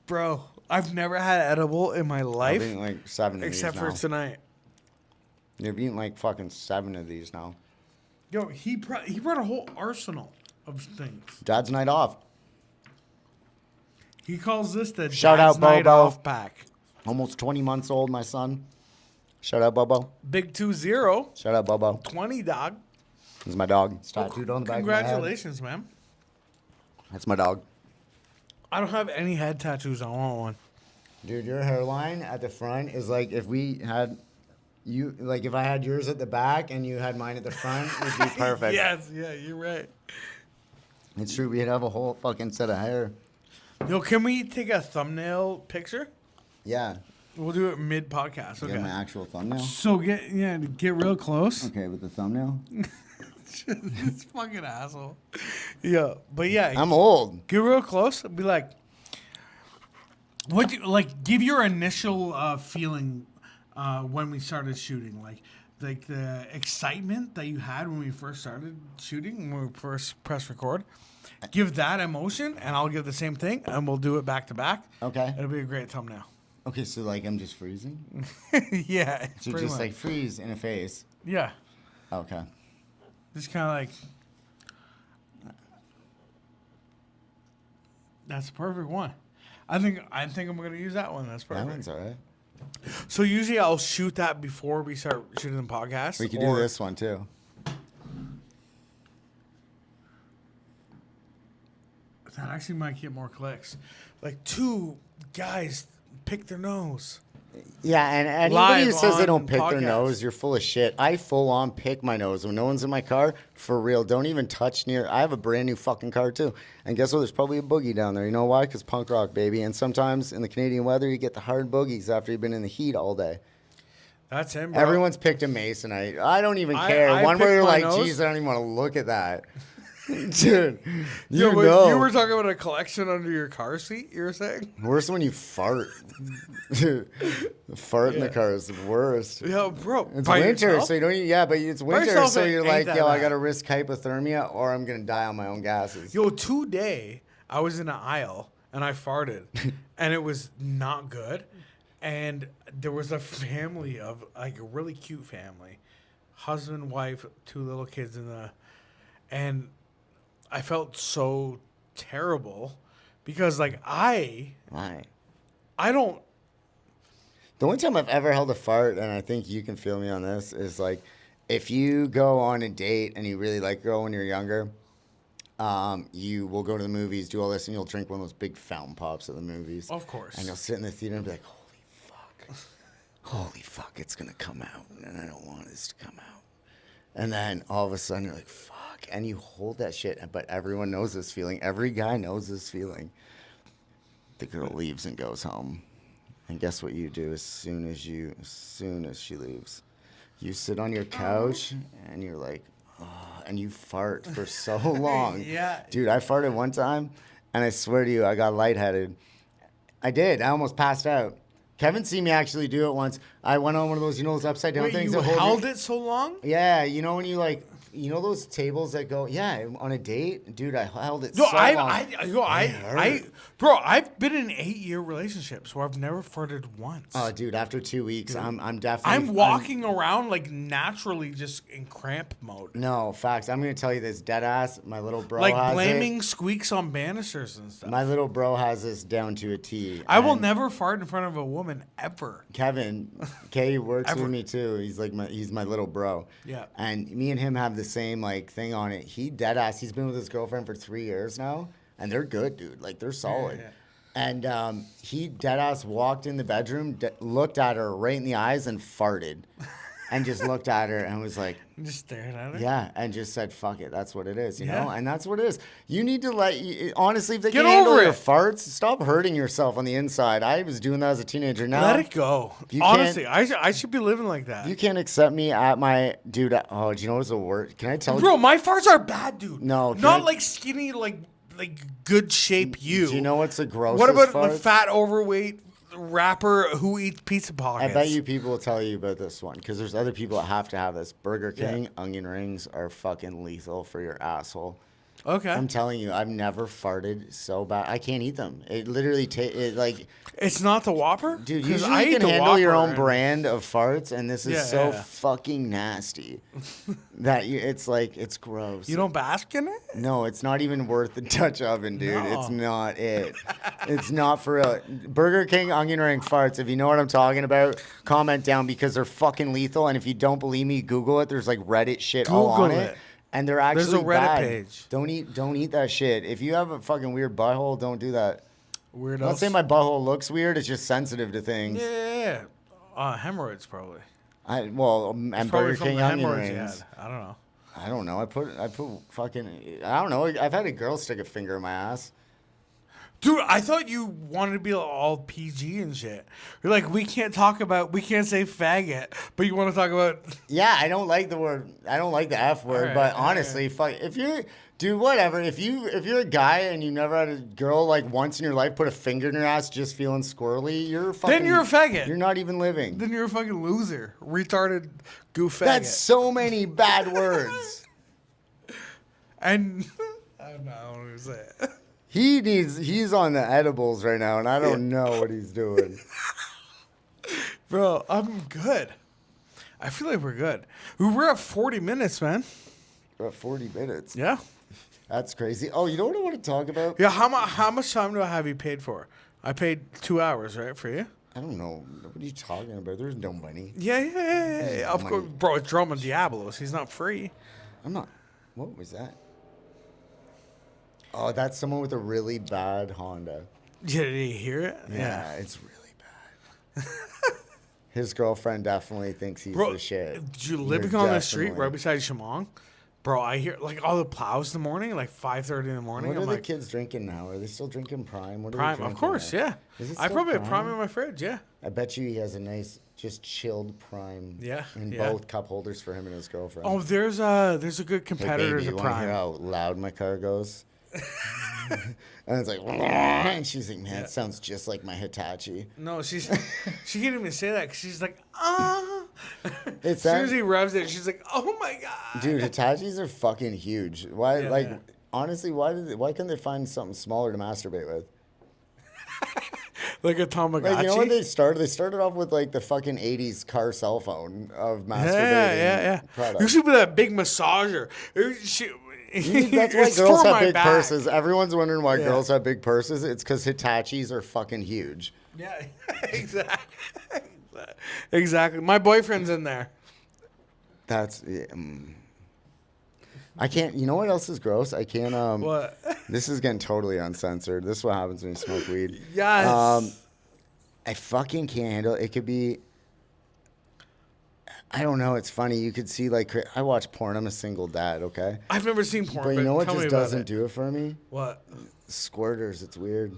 Bro, I've never had edible in my I've life eaten like 7 of except these for now. tonight. You've eaten like fucking 7 of these now. Yo, he brought a whole arsenal of things. Dad's night off. He calls this the Shout Dad's out, Night Bobo. Off pack. Almost 20 months old, my son. Shout out, Bobo. Big 20, Shout out, Bobo. 20 dog. This is my dog. It's tattooed on the back of my head. Congratulations, man. That's my dog. I don't have any head tattoos. I want one. Dude, your hairline at the front is like if we had you, like if I had yours at the back and you had mine at the front, it would be perfect. Yes, yeah, you're right. It's true. We'd have a whole fucking set of hair. Yo, can we take a thumbnail picture? Yeah. We'll do it mid podcast. Get Okay. my actual thumbnail. So get real close. Okay, with the thumbnail. This fucking asshole. Yeah, but yeah, I'm old. get real close. And be like, what? Give your initial feeling when we started shooting, like the excitement that you had when we first started shooting, when we first press record. Give that emotion, and I'll give the same thing, and we'll do it back to back. Okay. It'll be a great thumbnail. Okay, so like I'm just freezing. Yeah. So pretty just much. like freeze in a face. Yeah. Okay. Just kind of like. That's a perfect one. I think I'm gonna use that one. That's That perfect. one's all right. So usually I'll shoot that before we start shooting the podcast. We could do this one too. That actually might get more clicks. Like 2 guys pick their nose. Yeah, and anybody who Live says they on don't pick their podcast. nose, you're full of shit. I full on pick my nose when no one's in my car. For real, don't even touch near. I have a brand new fucking car too, and guess what? There's probably a boogie down there. You know why? Because punk rock, baby. And sometimes in the Canadian weather, you get the hard boogies after you've been in the heat all day. That's him, bro. Everyone's picked a Mason. I don't even I care. One where picked you're my like, nose. geez, I don't even want to look at that. Dude, Yo, you but know. you were talking about a collection under your car seat. You were saying? Worse when you fart. Dude, fart in the Yeah. car is the worst. Yo, bro. It's by winter, yourself? so you don't. Yeah, but it's winter, yourself, so it you're ain't like, that yo, I bad. gotta risk hypothermia, or I'm gonna die on my own gases. Yo, today I was in an aisle and I farted, and it was not good. And there was a family of like a really cute family, husband, wife, 2 little kids and I felt so terrible because like I Why? don't. The only time I've ever held a fart, and I think you can feel me on this, is like if you go on a date and you really like a girl when you're younger. You will go to the movies, do all this, and you'll drink one of those big fountain pops at the movies. Of course. And you'll sit in the theater and be like, holy fuck, it's gonna come out, and I don't want this to come out. And then all of a sudden you're like, fuck, and you hold that shit, but everyone knows this feeling. Every guy knows this feeling. The girl leaves and goes home. And guess what you do as soon as she leaves? You sit on your couch and you're like, oh, and you fart for so long. Yeah. Dude, I farted one time, and I swear to you, I got lightheaded. I did. I almost passed out. Kevin seen me actually do it once. I went on one of those, those upside down Wait, things. you that hold held you- it so long? Yeah, when you like, those tables that go, yeah, on a date, dude, I held it No, so long. Bro, I've been in an 8-year relationship, so I've never farted once. Oh, dude, after 2 weeks, I'm definitely. I'm walking around like naturally just in cramp mode. No, facts. I'm gonna tell you this, dead ass. My little bro Like has blaming squeaks on banisters and stuff. My little bro has this down to a T. I will and never fart in front of a woman ever. Kevin, Kay works Ever. with me too. He's my little bro. Yeah. And me and him have the same like thing on it. He dead ass. He's been with his girlfriend for 3 years now, and they're good, dude. Like they're solid. yeah. And he dead ass walked in the bedroom, looked at her right in the eyes, and farted, and just looked at her and was like, Just staring at her. yeah, and just said, fuck it. That's what it is, you Yeah. know? And that's what it is. You need to honestly, if they Get can handle over your it. farts, stop hurting yourself on the inside. I was doing that as a teenager. Now, Let it go. You Honestly, I should be living like that. you can't accept me at my, dude, oh, do you know what's the worst? Can I tell you? Bro, my farts are bad, dude. No, can Not I- like skinny, like good shape you. Do you know what's the grossest What about farts? the fat, overweight rapper who eats pizza I pockets? bet you people will tell you about this one because there's other people that have to have this. Burger King onion rings are fucking lethal for your asshole. Okay. I'm telling you, I've never farted so bad. I can't eat them. It literally like, It's not the Whopper? dude, 'Cause usually I you eat can the handle your Whopper own and- brand of farts, and this is Yeah, so yeah. fucking nasty that it's like, it's gross. You don't bask in it? No, it's not even worth the Dutch oven, dude. No. It's not it. It's not for real. Burger King onion ring farts. If you know what I'm talking about, comment down because they're fucking lethal. And if you don't believe me, Google it. There's like Reddit shit all on Google it. it. And they're actually There's a Reddit bad. page. Don't eat that shit. If you have a fucking weird butthole, don't do that. Weirdos. I'm not saying my butthole looks weird. It's just sensitive to things. Yeah. Hemorrhoids, probably. And Probably Burger from King the onion hemorrhoids you rings. had. I don't know. I don't know. I put fucking. I don't know. I've had a girl stick a finger in my ass. Dude, I thought you wanted to be all PG and shit. You're like, we can't say faggot, but you want to talk about. Yeah, I don't like the word. I don't like the F word. Alright, But honestly, fuck, if you're, dude, whatever. If you're a guy and you never had a girl like once in your life put a finger in your ass just feeling squirrely, you're fucking. Then you're a faggot. You're not even living. Then you're a fucking loser, retarded goof faggot. That's so many bad words. And I don't know what to say. He's on the edibles right now, and I don't know what he's doing. Bro, I'm good. I feel like we're good. We're at 40 minutes, man. We're at 40 minutes. Yeah. That's crazy. Oh, you know what I want to talk about? Yeah, how much time do I have you paid for? I paid 2 hours, right, for you? I don't know. What are you talking about? There's no money. Yeah. Of course, bro, it's Roman Diablos. He's not free. I'm not. What was that? Oh, that's someone with a really bad Honda. Yeah, did you hear it? Yeah, it's really bad. His girlfriend definitely thinks he's Bro, the shit. did you live on the street right beside Shamong? Bro, I hear like all the plows in the morning, like 5:30 in the morning. What I'm are the like, kids drinking now? Are they still drinking Prime? What are Prime, they drinking of course, now? yeah. Is it I still probably have Prime in my fridge, yeah. I bet you he has a nice, just chilled Prime. Yeah, In yeah. both cup holders for him and his girlfriend. Oh, there's a good Hey, competitor baby, to you want to hear Prime. how loud my car goes? And it's like, and she's like, man, it sounds just like my Hitachi. No, she can't even say that because she's like, ah. It's as soon as he revs it, she's like, oh my god. Dude, Hitachis are fucking huge. Why, Yeah. honestly, why couldn't they find something smaller to masturbate with? Like a Tamagotchi. Like, you know what they started? They started off with like the fucking 80s car cell phone of masturbating Yeah. products. You should be that big massager. That's why It's girls for have my big back. purses. Everyone's wondering why Yeah. girls have big purses. It's because Hitachis are fucking huge. Yeah, exactly. My boyfriend's in there. That's. I can't. You know what else is gross? I can't. What? This is getting totally uncensored. This is what happens when you smoke weed. Yes. I fucking can't handle it. It could be. I don't know. It's funny. You could see like I watch porn. I'm a single dad. Okay. I've never seen porn, But you know what tell me just about doesn't it. do it for me? What? Squirters. It's weird.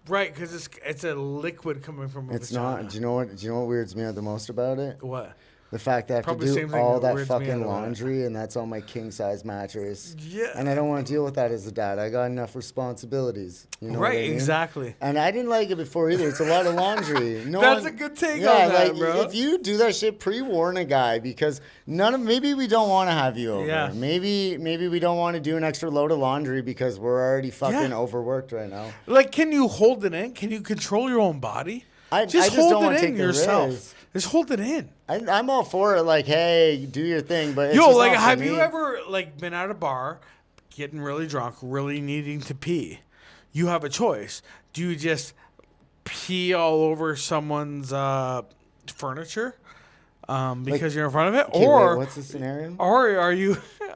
Right, because it's a liquid coming from a It's vagina. not. Do you know what weirds me out the most about it? What? The fact that I have Probably to same do thing all that that weirds me out fucking about it. laundry, and that's on my king size mattress. Yeah. And I don't want to deal with that as a dad. I got enough responsibilities. You know Right, what I mean? exactly. And I didn't like it before either. It's a lot of laundry. No That's one- a good take yeah, on that, like, bro. If you do that shit, pre-warn a guy because maybe we don't want to have you over. Yeah. Maybe we don't want to do an extra load of laundry because we're already fucking Yeah. overworked right now. Like, can you hold it in? Can you control your own body? I just don't hold wanna it take in the yourself. risk. Just hold it in. I'm all for it. Like, hey, do your thing, but it's Yo, just like, not for have me. you ever like been at a bar, getting really drunk, really needing to pee? You have a choice. Do you just pee all over someone's furniture because you're in front of it, Okay, or wait, what's the scenario? or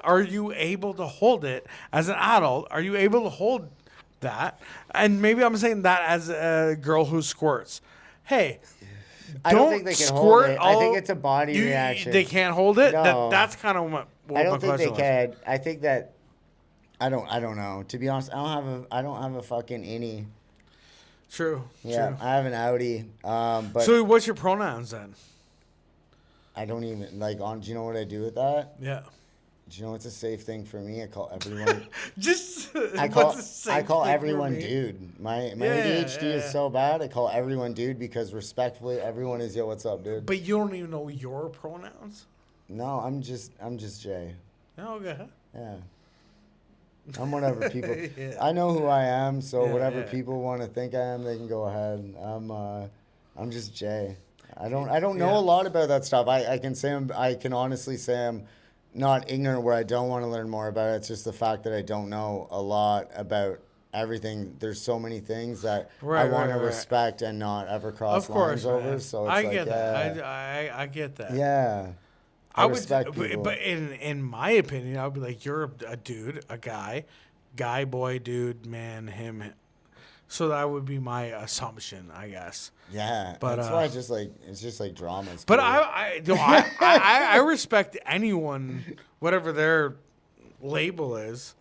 are you able to hold it as an adult? Are you able to hold that? And maybe I'm saying that as a girl who squirts. Hey. I don't think they can hold it. I think it's a body reaction. They can't hold it. No. That's kind of what I don't my think they question was. can. I think that I don't know. To be honest, I don't have a fucking innie. True. Yeah, True. I have an Audi. But So what's your pronouns then? I don't even like on. Do you know what I do with that? Yeah. Do you know what's a safe thing for me? I call everyone. Just I call what's the safe I call thing for everyone me? dude. My Yeah, ADHD is yeah. so bad. I call everyone dude because respectfully, everyone is yo. What's up, dude? But you don't even know your pronouns. No, I'm just Jay. Oh, okay. Yeah. I'm whatever people. Yeah. I know who I am, so Yeah, whatever yeah. people want to think I am, they can go ahead. I'm just Jay. I don't know Yeah. a lot about that stuff. I can honestly say I'm not ignorant where I don't want to learn more about it. It's just the fact that I don't know a lot about everything. There's so many things that Right, I want to right, right. respect and not ever cross Of course, lines over. man. So it's I like, get that. yeah, I get that. yeah. I respect people. but in my opinion, I would be like, you're a dude, a guy, boy, dude, man, him. So that would be my assumption, I guess. Yeah, But, that's why it's just like dramas. But too. I respect anyone, whatever their label is.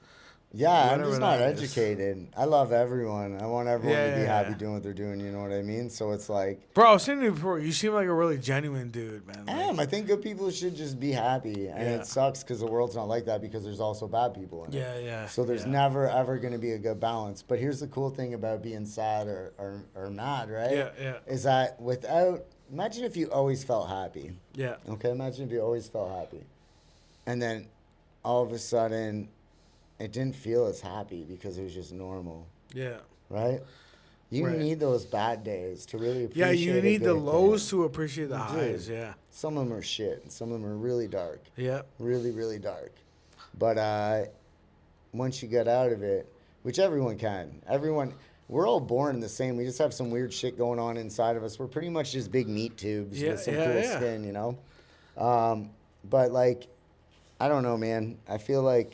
Yeah, I'm Whatever just not that is. educated. I love everyone. I want everyone Yeah, to be yeah, happy yeah. doing what they're doing. You know what I mean? So it's like, Bro, I was saying to you before, you seem like a really genuine dude, man. I Like, am. I think good people should just be happy, and yeah, it sucks because the world's not like that because there's also bad people in it. yeah, yeah, So there's yeah, never ever going to be a good balance. But here's the cool thing about being sad or mad, right? yeah, yeah, Is that without imagine if you always felt happy. yeah, Okay, imagine if you always felt happy, and then all of a sudden it didn't feel as happy because it was just normal, yeah. right? You Right. need those bad days to really Yeah, you appreciate a need the good lows thing. to appreciate the You highs. do. Yeah, Some of them are shit, and some of them are really dark, yeah, really, really dark. But once you get out of it, which everyone can, we're all born the same. We just have some weird shit going on inside of us. We're pretty much just big meat tubes yeah, with some yeah, cool yeah. skin, you know? But like, I don't know, man. I feel like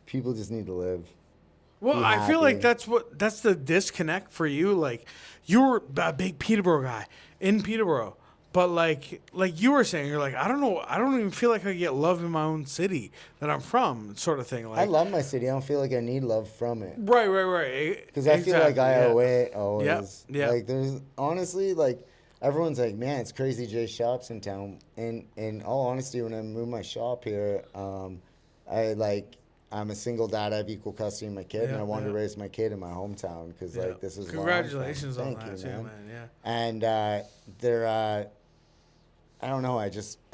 people just need to live, Well, be I feel like happy. that's the disconnect for you. Like, you're a big Peterborough guy in Peterborough, but like you were saying, you're like, I don't know, I don't even feel like I get love in my own city that I'm from, sort of thing. I Like, love my city. I don't feel like I need love from it. right, right, right. Because I feel like Exactly. I Yeah. owe it Yep. always. Yep. Like there's honestly like everyone's like, man, it's crazy Jay shops in town. And in all honesty, when I moved my shop here, I like I'm a single dad. I have equal custody of my kid, and Yeah. I wanted to Yeah. raise my kid in my hometown because Yeah. like this is where I'm from. Congratulations on Thank that, you, too, man. man. Yeah. And they're I don't know. I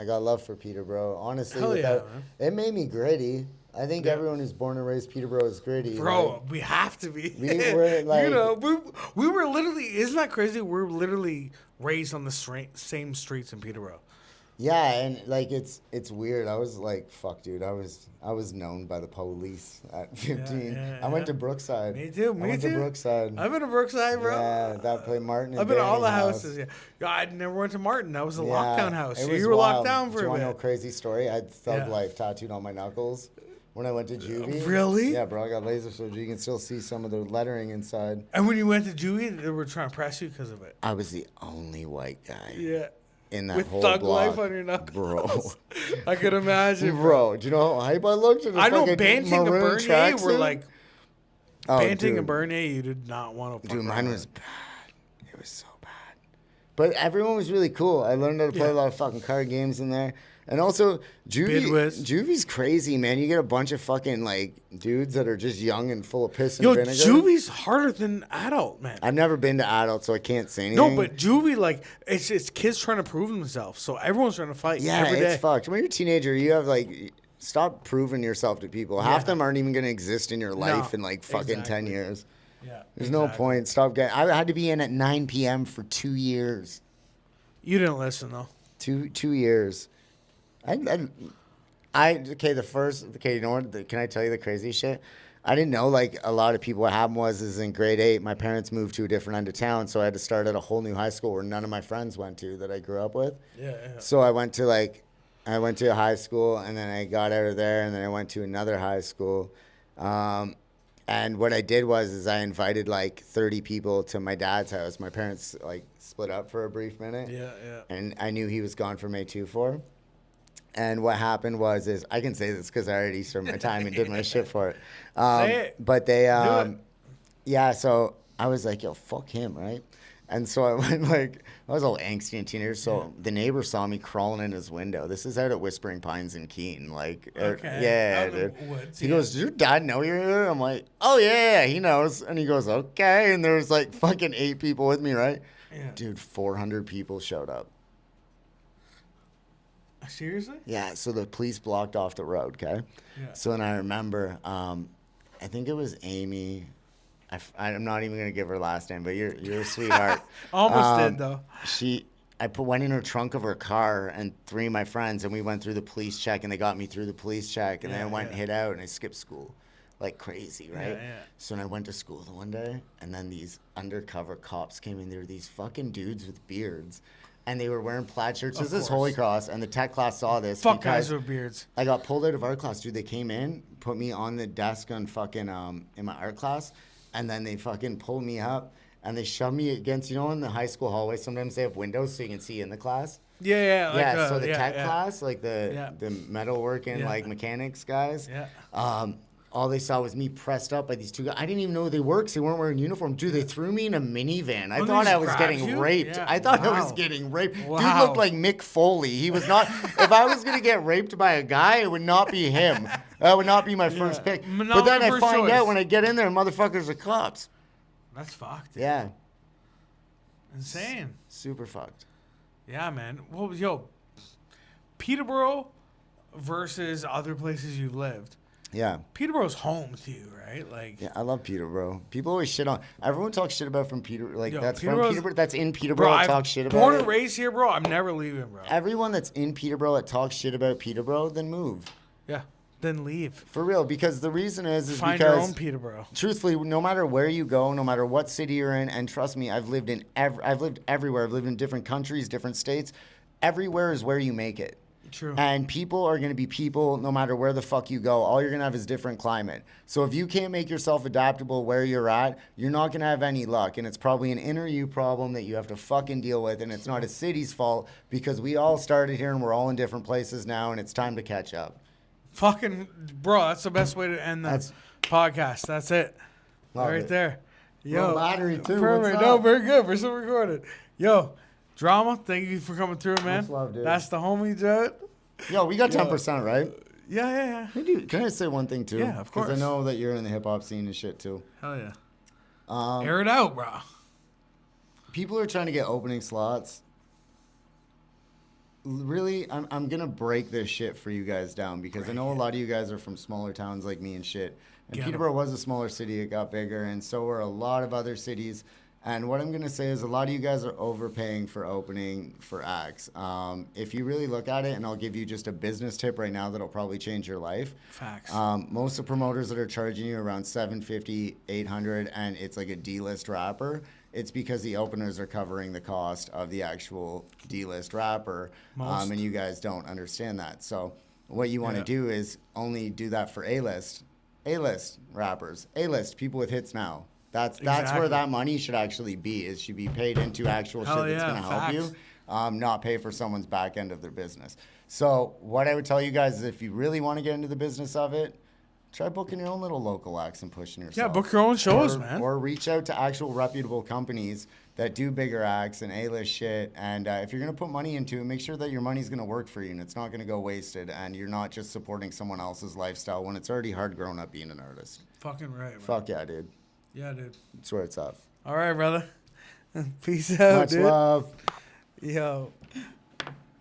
got love for Peterborough. Honestly, Hell yeah, without man. it made me gritty. I think Yeah. everyone who's born and raised Peterborough is gritty. Bro, Like, we have to be. we were You like, know, we were literally. Isn't that crazy? We're literally raised on the same streets in Peterborough. yeah, and like it's weird. I was like, fuck, dude. I was known by the police at 15. yeah, I went yeah. to Brookside. Me too. I Me went too. to Brookside. I've been to Brookside, bro. Yeah, that played Martin and I've been to all Danny the house. houses. Yeah. Yeah, I never went to Martin. That was a Yeah, lockdown house. it So was you were locked wild. down Do for you a want to know a bit. crazy story? I had Thug Yeah. Life tattooed on my knuckles when I went to juvie. Really? Yeah, bro. I got laser surgery. You can still see some of the lettering inside. And when you went to juvie, they were trying to press you because of it. I was the only white guy Yeah. in that With whole Thug block, Life on your bro. knuckles. I could imagine, bro. Bro, do you know how hype I looked? In a I know fucking Banting and maroon Bernier were tracksuit? like, Oh, Banting dude. and Bernier, you did not want to fuck Dude, mine around was with. bad. It was so bad. But everyone was really cool. I learned how to play Yeah. a lot of fucking card games in there. And also, Bidwiz. Juvie's crazy, man. You get a bunch of fucking, like, dudes that are just young and full of piss and Yo, vinegar. juvie's harder than adult, man. I've never been to adult, so I can't say anything. No, but juvie, like, it's kids trying to prove themselves. So everyone's trying to fight yeah, every day. it's fucked. When you're a teenager, you have, like, stop proving yourself to people. Half them aren't even going to exist in your life in, like, fucking 10 exactly. years. Yeah, There's no exactly. point. Stop getting. I had to be in at 9 p.m. for 2 years. You didn't listen, though. 2 years. Okay, you know what? Can I tell you the crazy shit? I didn't know, like, a lot of people. What happened was, is in grade 8, my parents moved to a different end of town, so I had to start at a whole new high school where none of my friends went to that I grew up with. Yeah. So I went to a high school, and then I got out of there, and then I went to another high school. And what I did is I invited like 30 people to my dad's house. My parents like split up for a brief minute. Yeah. And I knew he was gone from A24. And what happened is I can say this because I already served my time and did my shit for it. Say it. But they, Do it. yeah, so I was like, yo, fuck him, right? And so I went like, I was all angsty and teenager. So the neighbor saw me crawling in his window. This is out at Whispering Pines in Keene. Like, Okay. yeah, Out in the dude. woods, He yeah. goes, does your dad know you're here? I'm like, oh, yeah, he knows. And he goes, okay. And there's like fucking 8 people with me, right? Yeah. Dude, 400 people showed up. Seriously? Yeah, so the police blocked off the road, okay? Yeah. So then I remember, I think it was Amy. I'm not even going to give her last name, but you're a sweetheart. Almost did, though. Went in her trunk of her car and 3 of my friends, and we went through the police check, and they got me through the police check, and then I went and hid out, and I skipped school like crazy, right? Yeah. So then I went to school the one day, and then these undercover cops came in. They were these fucking dudes with beards, and they were wearing plaid shirts. This is Holy Cross, and the tech class saw this. Fuck because guys with beards. I got pulled out of art class, dude. They came in, put me on the desk on fucking in my art class, and then they fucking pulled me up and they shoved me against, you know, in the high school hallway. Sometimes they have windows so you can see in the class. Yeah. Like, Yeah, so the tech yeah. class, like the metalworking, Yeah. like mechanics guys. Yeah. all they saw was me pressed up by these two guys. I didn't even know who they were because they weren't wearing uniform. Dude, they threw me in a minivan. I Oh, they thought just I was grabbed getting you? raped. Yeah. I thought I Wow. was getting raped. Dude Wow. looked like Mick Foley. He was not. If I was going to get raped by a guy, it would not be him. That would not be my first pick. Not But then my I first find choice. out when I get in there, motherfuckers are cops. That's fucked. Dude. Yeah. Insane. Super fucked. Yeah, man. Well, yo, Peterborough versus other places you've lived. Yeah. Peterborough's home to you, right? Like, Yeah, I love Peterborough. People always shit on. Everyone talks shit about from Peter. Like Yo, that's from Peterborough's- Peterborough. That's in Peterborough. bro, that I'm talks shit about born it. and raised here, bro. I'm never leaving, bro. Everyone that's in Peterborough that talks shit about Peterborough, then move. Yeah, then leave. For real, because the reason is Find because your own Peterborough. truthfully, no matter where you go, no matter what city you're in, and trust me, I've lived everywhere. I've lived in different countries, different states. Everywhere is where you make it. True. And people are going to be people no matter where the fuck you go. All you're going to have is different climate. So if you can't make yourself adaptable where you're at, you're not going to have any luck. And it's probably an inner you problem that you have to fucking deal with. And it's not a city's fault because we all started here and we're all in different places now and it's time to catch up. Fucking, bro, that's the best way to end the That's- podcast. That's it. Love right it. there. Low battery, too. Perfect. What's No, up? very good. We're still recorded. Yo, Drama, thank you for coming through, man. Much love, dude. That's the homie, dude. Yo, we got 10%, right? Yeah. Can I say one thing, too? Yeah, of course. Because I know that you're in the hip-hop scene and shit, too. Hell yeah. Air it out, bro. People are trying to get opening slots. Really, I'm going to break this shit for you guys down because I know a lot of you guys are from smaller towns like me and shit. And Get 'em. Peterborough was a smaller city. It got bigger, and so were a lot of other cities. And what I'm going to say is a lot of you guys are overpaying for opening for acts. If you really look at it, and I'll give you just a business tip right now that'll probably change your life. Facts. Most of the promoters that are charging you around $750, $800, and it's like a D-list rapper, it's because the openers are covering the cost of the actual D-list rapper, Most. and you guys don't understand that. So what you want to Yeah. do is only do that for A-list rappers, A-list people with hits now. That's where Exactly. that money should actually be. It should be paid into actual Hell shit that's yeah, going to help facts. you. Not pay for someone's back end of their business. So what I would tell you guys is if you really want to get into the business of it, try booking your own little local acts and pushing yourself. Yeah, book your own shows, man. Or reach out to actual reputable companies that do bigger acts and A-list shit. And if you're going to put money into it, make sure that your money's going to work for you and it's not going to go wasted and you're not just supporting someone else's lifestyle when it's already hard growing up being an artist. Fucking right, bro. Fuck yeah, dude. Yeah, dude. That's where it's up. All right, brother. Peace out, Much dude. love. Yo.